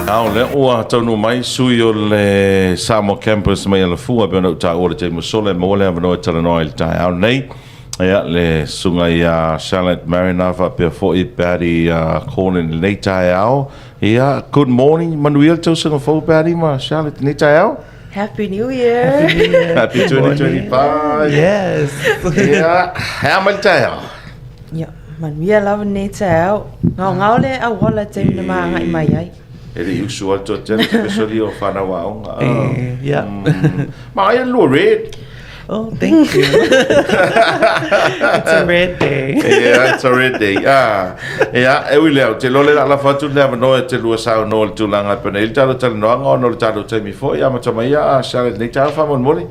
Au le ua taunu mai sui o le Samoa campus mai ala fua pe ona ta ora te musole mo le avano Talanoaga i tai au nei ia le sunga ia Charlotte Marinava pe fo I pari corner nei tai au ia good morning Manuel to sunga fo pari ma Charlotte nei tai au Happy New Year. Happy New Year. Happy 2025 Yes. ia how much tai au Ja, man wir lava nei tau. Ngau le a wala te na manga I mai ai. ele usual to tell especially o fana wa Yeah. ma ia lo red. Oh, thank you. It's a red day. Yeah, it's a red day. E ui leo, te lole la fatu lea manoe te lua sao no le tūlanga pene. Il talo Talanoaga no le talo te mi fo. Ia matama ia, Charlotte, nei tau whamon mori?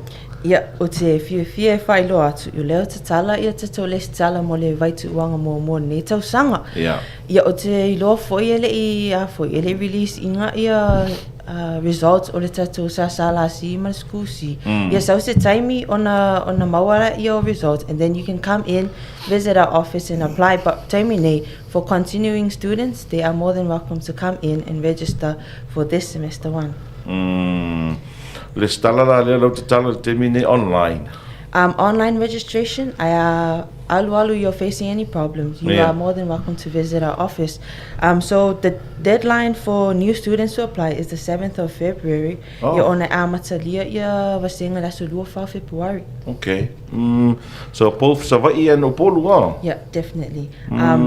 Ja, o te fia whai lo atu. I leo te tala ia te tau les tala mo le vaitu uanga mo nei tau sanga. Yeah. Ia o te iloa foi ele I a foi ele release inga ia results o le tatu sa sala si ma school si. Ia sau se taimi ona mawara ia o results and then you can come in, visit our office and apply. But taimi nei, for continuing students, they are more than welcome to come in and register for this semester one. Le stala la lea lau te tala te mine online. Online registration, alu you're facing any problems, you are more than welcome to visit our office. So the deadline for new students to apply is the 7th of February. You're on the amatalia, ia vasenga la sulua fa February. Okay. So both Savai and Opolua. Yeah, definitely.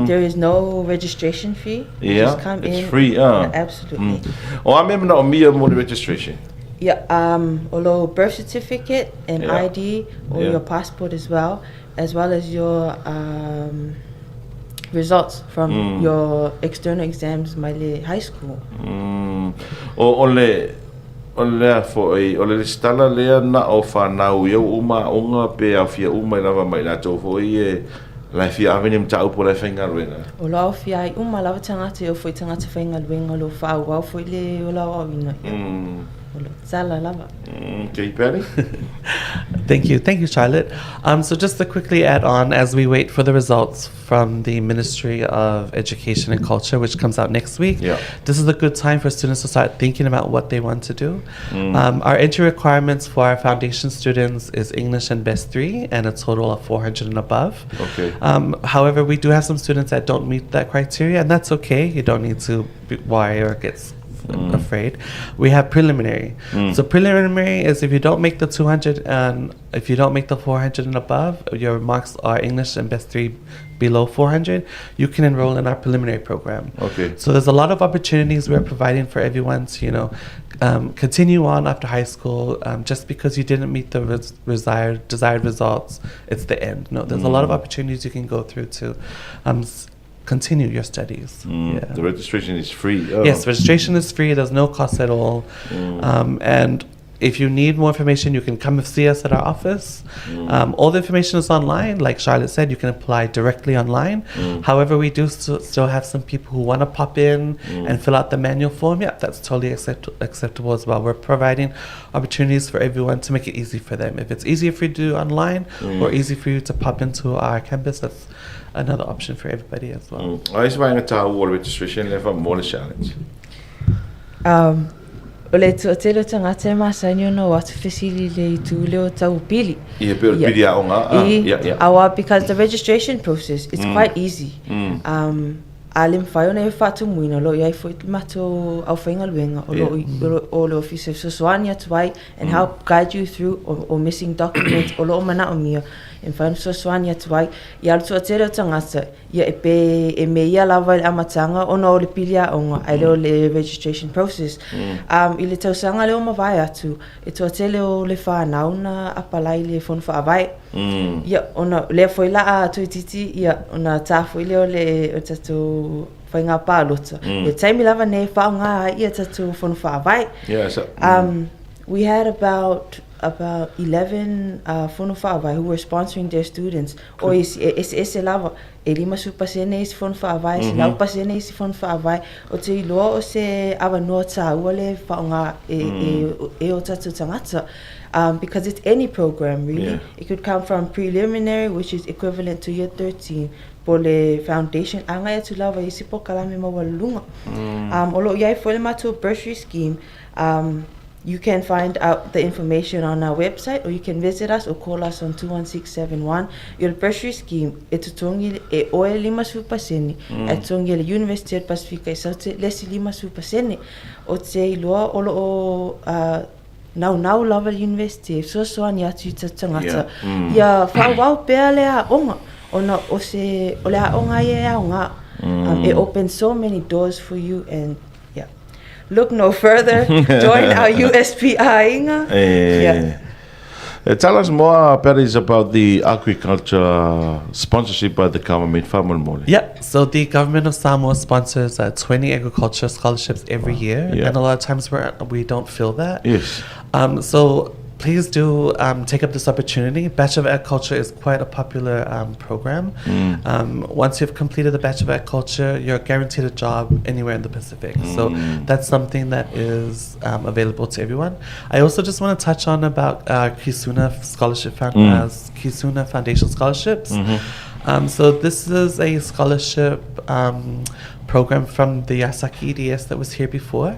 There is no registration fee. You Yeah, just come it's in. free. Yeah, absolutely. O a mea mana o mia mo le registration. Yeah, although birth certificate and ID or your passport as well as your results from your external exams my high school. O le fo o le stala lea na o whanau iau uma onga pe a fia uma I lava mai na tō fo I lai fia avenim ta upo lai whainga ruenga. O lao fia I uma lava tangata o foi tangata whainga luenga lo whau wau foi le o lao au inga. Sala lava. Okay, Patty? Thank you, Charlotte. So just to quickly add on, as we wait for the results from the Ministry of Education and Culture, which comes out next week, this is a good time for students to start thinking about what they want to do. Our entry requirements for our foundation students is English and Best 3, and a total of 400 and above. Okay. However, we do have some students that don't meet that criteria, and that's okay. You don't need to worry or get afraid. We have preliminary. So preliminary is if you don't make the 200 and if you don't make the 400 and above, your marks are English and Best 3 below 400, you can enroll in our preliminary program. Okay. So there's a lot of opportunities we're providing for everyone to, continue on after high school. Just because you didn't meet the desired results, it's the end. No, there's a lot of opportunities you can go through to continue your studies. The registration is free. Yes, registration is free. There's no cost at all. And if you need more information, you can come and see us at our office. All the information is online. Like Charlotte said, you can apply directly online. However, we do still have some people who want to pop in and fill out the manual form. Yeah, that's totally acceptable as well. We're providing opportunities for everyone to make it easy for them. If it's easier for you to do online or easy for you to pop into our campus, that's another option for everybody as well. I just want to tell you registration level more challenge. O le tuatelo tangata masanyo no watu fesili le tuleo tau pili. Ia pe pili a onga. Awa because the registration process is quite easy. Alim whai ona e whatu muina lo iai fo mato au whainga luenga o lo office so soania tuai and help guide you through or missing documents o lo mana o mia and whai so soania tuai ia le tuatelo tangata ia e me ia lava le amatanga ona o le pilia onga ai leo le registration process. I le tausanga leo mawai atu e tuatelo le whanau na apalai le fon whaavai. Ia ona le foi la a tuititi ia ona tafo leo le o tatu whainga pālota. Ia taimi lava ne whaonga ia tatu fon whaavai. Yeah, so we had about about 11 whono whaawai who were sponsoring their students. O ese lava, e 5% isi whono whaawai, se lau pasene isi whono whaawai, o te iloa o se awa noa tā ua le whaonga e o tatu tangata. Because it's any program, really. Yeah. It could come from preliminary, which is equivalent to year 13, pole foundation. Anga e tu lava isi po kalame mawalunga. Olo iai fwele matu bursary scheme. You can find out the information on our website, or you can visit us or call us on 21671. Your bursary scheme, e tutongi e oe 5%, e tutongi le University Pacifica e saute lesi 5%. O te iloa olo o nau lava university, so ni atu ta tangata. Ia whawau pēr lea onga, ona o se, o lea onga e aonga. It opens so many doors for you, and look no further. Join our USPI. Tell us more, Paris, about the agriculture sponsorship by the government. Yeah, so the government of Samoa sponsors 20 agriculture scholarships every year, and a lot of times we don't fill that. Yes. So please do take up this opportunity. Bachelor of Agriculture is quite a popular program. Once you've completed the Bachelor of Agriculture, you're guaranteed a job anywhere in the Pacific. So that's something that is available to everyone. I also just want to touch on about Kisuna Scholarship Kisuna Foundation Scholarships. So this is a scholarship program from the Yasaki EDS that was here before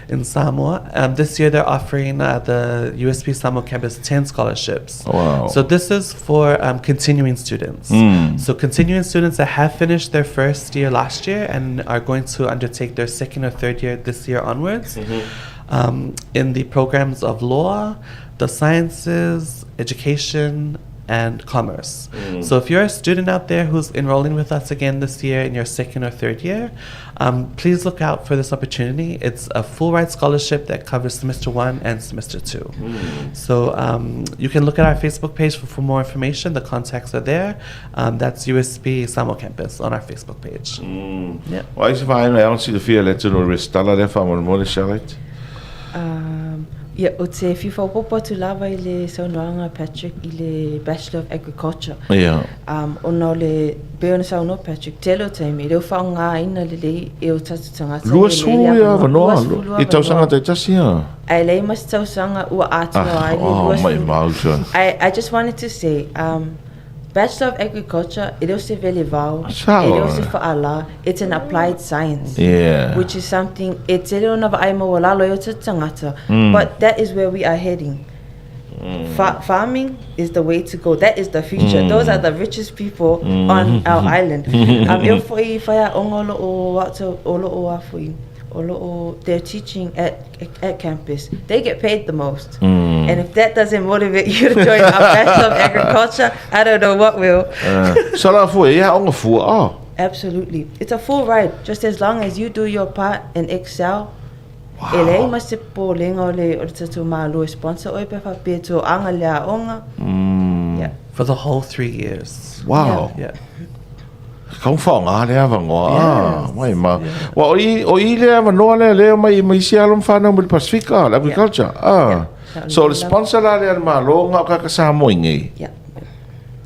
in Samoa. This year they're offering the USP Samoa campus 10 scholarships. Wow. So this is for continuing students. So continuing students that have finished their first year last year and are going to undertake their second or third year this year onwards in the programs of law, the sciences, education, and commerce. So if you're a student out there who's enrolling with us again this year in your second or third year, please look out for this opportunity. It's a full ride scholarship that covers semester 1 and semester 2. So you can look at our Facebook page for more information. The contacts are there. That's USP Samoa campus on our Facebook page. Yeah. Why is it fine? I don't see the fear. Let's know restala there for more Charlotte. Yeah, o te fifa popo tu lava I le saunoanga Patrick I le Bachelor of Agriculture. Yeah. Ona le beona sauno Patrick telo taimi reo whaonga ina le e o tatu tangata. Lua suia vanoa. I tausanga te tasia. Ai lei mas tausanga ua atua ai le lua suia. I just wanted to say, Bachelor of Agriculture, it is vele vau, it's an applied science, which is something, it's but that is where we are heading. Farming is the way to go. That is the future. Those are the richest people on our island. They're teaching at campus. They get paid the most. And if that doesn't motivate you to join our Bachelor of Agriculture, I don't know what will. Absolutely. It's a full ride. Just as long as you do your part and excel. Wow. For the whole 3 years. Wow. Yeah. Kau whaonga lea vangoa. Mai ma. Wa o I lea vanoa lea mai si alum whanau mo Pacifica, agriculture. So the sponsor la lea malo ngā kakasa mo ingi. Yeah.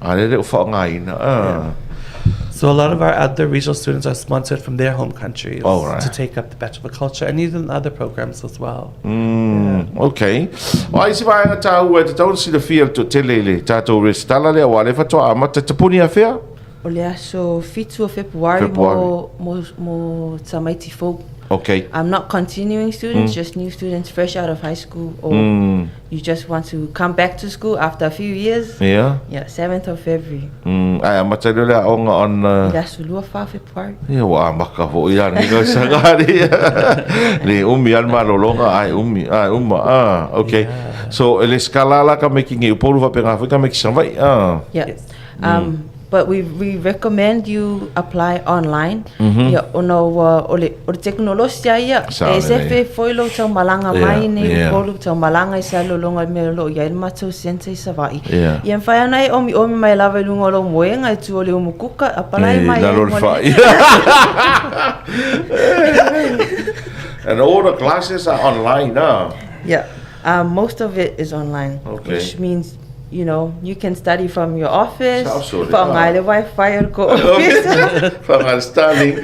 Lea whaonga ina. So a lot of our other regional students are sponsored from their home countries to take up the Bachelor of Culture and even other programs as well. Okay. Ai si vai ngā tāu e te tau si the field to telele tātou restala lea wale whatoa amata tapuni a whea? O lea so fitu o February mo tamaiti folk. Okay. I'm not continuing students, just new students fresh out of high school, or you just want to come back to school after a few years. Yeah. Yeah, 7th of February. Ai amata lea onga on Lea sulua wha February. Ia wa maka ho ia ni go sangari. Ni an malolonga ai uma. Okay. So ele skalala ka making e polu va penga ka make savai. Yeah. But we recommend you apply online. Ya ono ole teknolosia ia e se fe foilo tau malanga mai ne polu tau malanga isa lolonga me lo ia ma tau sente savai. Ia fai ana omi mai lava lunga lo moenga e tu ole o mukuka apply mai. And all the classes are online now. Yeah. Most of it is online, Okay. which means, you know, you can study from your office, Absolutely. from the Wi-Fi ko office. Whangan Starlink.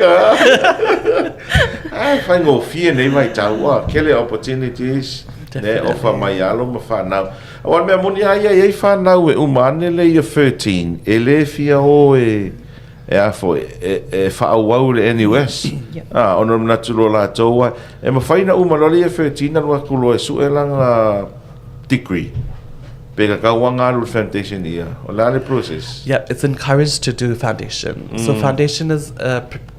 Whai ngō fia nei mai tau kele opportunities. Ne Definitely. ofa mai alo ma whanau. Awan mea muni ai whanau umane le ia 13. E le fia o e afo e whaau le NUS. Yep. Ono mna tulo la toa. E ma whaina umaloli e 13 alua kulo e suelanga degree. Pega kawanga lu foundation ia. O la le process. Yeah, it's encouraged to do foundation. So foundation is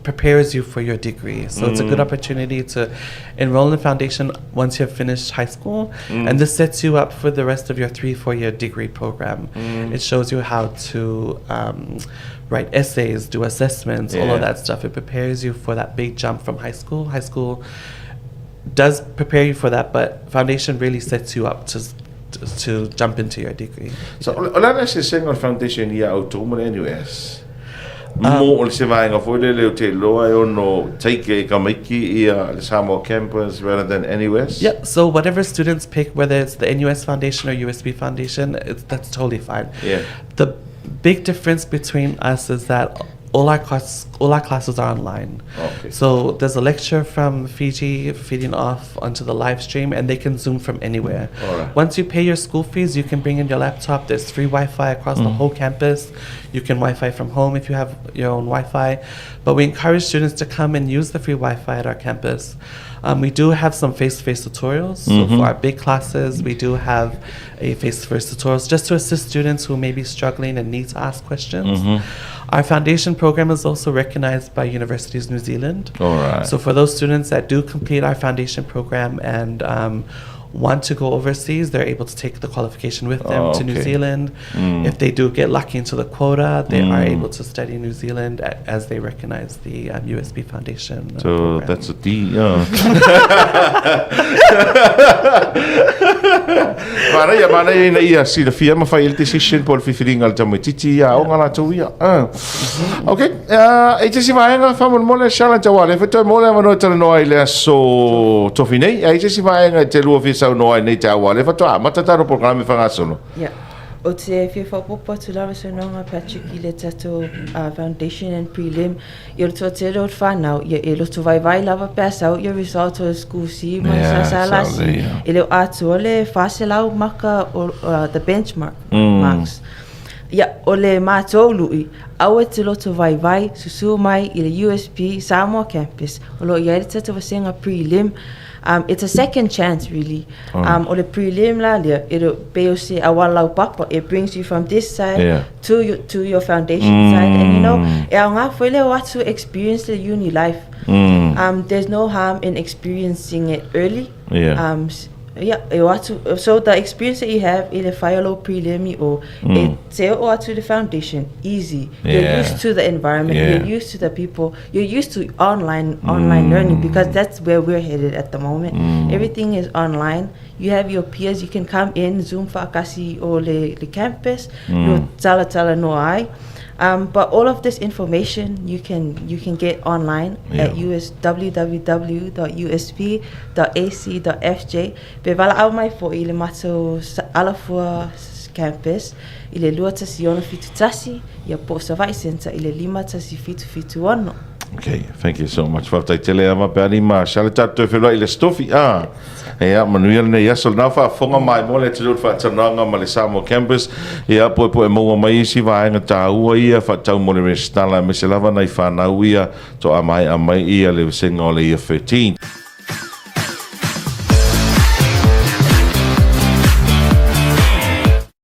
prepares you for your degree. So it's a good opportunity to enroll in foundation once you have finished high school, and this sets you up for the rest of your 3-4 year degree program. It shows you how to write essays, do assessments, all Yeah. of that stuff. It prepares you for that big jump from high school. High school does prepare you for that, but foundation really sets you up to jump into your degree. So o la na se senga foundation ia au tō mo le NUS. Mo o le se vaenga foi le o te loa e ono take ka maiki ia le Samoa campus rather than NUS. Yeah, so whatever students pick, whether it's the NUS Foundation or USB Foundation, that's totally fine. Yeah. The big difference between us is that all our classes are online. Okay. So there's a lecture from Fiji feeding off onto the live stream, and they can Zoom from anywhere. Alright. Once you pay your school fees, you can bring in your laptop. There's free Wi-Fi across the whole campus. You can Wi-Fi from home if you have your own Wi-Fi. But we encourage students to come and use the free Wi-Fi at our campus. We do have some face-to-face tutorials. So for our big classes, we do have a face-to-face tutorials just to assist students who may be struggling and need to ask questions. Our foundation program is also recognized by Universities New Zealand. All right. So for those students that do complete our foundation program and want to go overseas, they're able to take the qualification with them to New Okay. Zealand. If they do get lucky into the quota, they are able to study in New Zealand as they recognize the USB Foundation So program. that's a D. Mana ia si le fia ma fai il decision por fifiringa al tamu titi ia o ngala tu ia. Okay. E te si vaenga fa mo le shala jawale fa to mo le no Talanoaga le so tofinei. E te si vaenga te lua fi sa no ai nei jawale fa to mata taro programa fa ngasono. Yeah. O te whiwha popo tu lawa sononga Patrick I le tato foundation and prelim. I roto te reo whanau, I roto vai lava pēsau, I result o school si, mai Yeah, sa la si. exactly, yeah. I leo atu o le whaselau maka o the benchmark marks. Ia, o le mātou lui, au e te loto vai, susu mai I le USP Samoa campus. O lo ia le tato wasenga prelim. It's a second chance, really. O le prelim la lea, it'll be se awalau papa. It brings you from this side Yeah. to your foundation side, and you know, e au ngā whele o atu experience the uni life. There's no harm in experiencing it early. Yeah. Yeah, e o atu, so the experience that you have in the whaialo prelim o e te o atu the foundation, easy. You're Yeah. used to the environment, Yeah. you're used to the people, you're used to online learning, because that's where we're headed at the moment. Everything is online. You have your peers, you can come in, Zoom whaakasi o le campus, no tala no ai. But all of this information you can get online at www.usp.ac.fj. Pe wala au mai fo I le mato alafua campus I le lua tasi ono fitu tasi ia po savai center I le 5 tasi fitu ono. Okay, thank you so much. Whaftai tele ama peani ma shale tatu e whelua I le stofi. Ea, manuia nei asol nā whaafonga mai mo le te rūt whaatananga ma le Samoa campus. Ea, poe maua mai isi vaenga tā ua ia, whaatau mo le restala me se lava nei whanau ia, to amai ia le senga o le ia 13.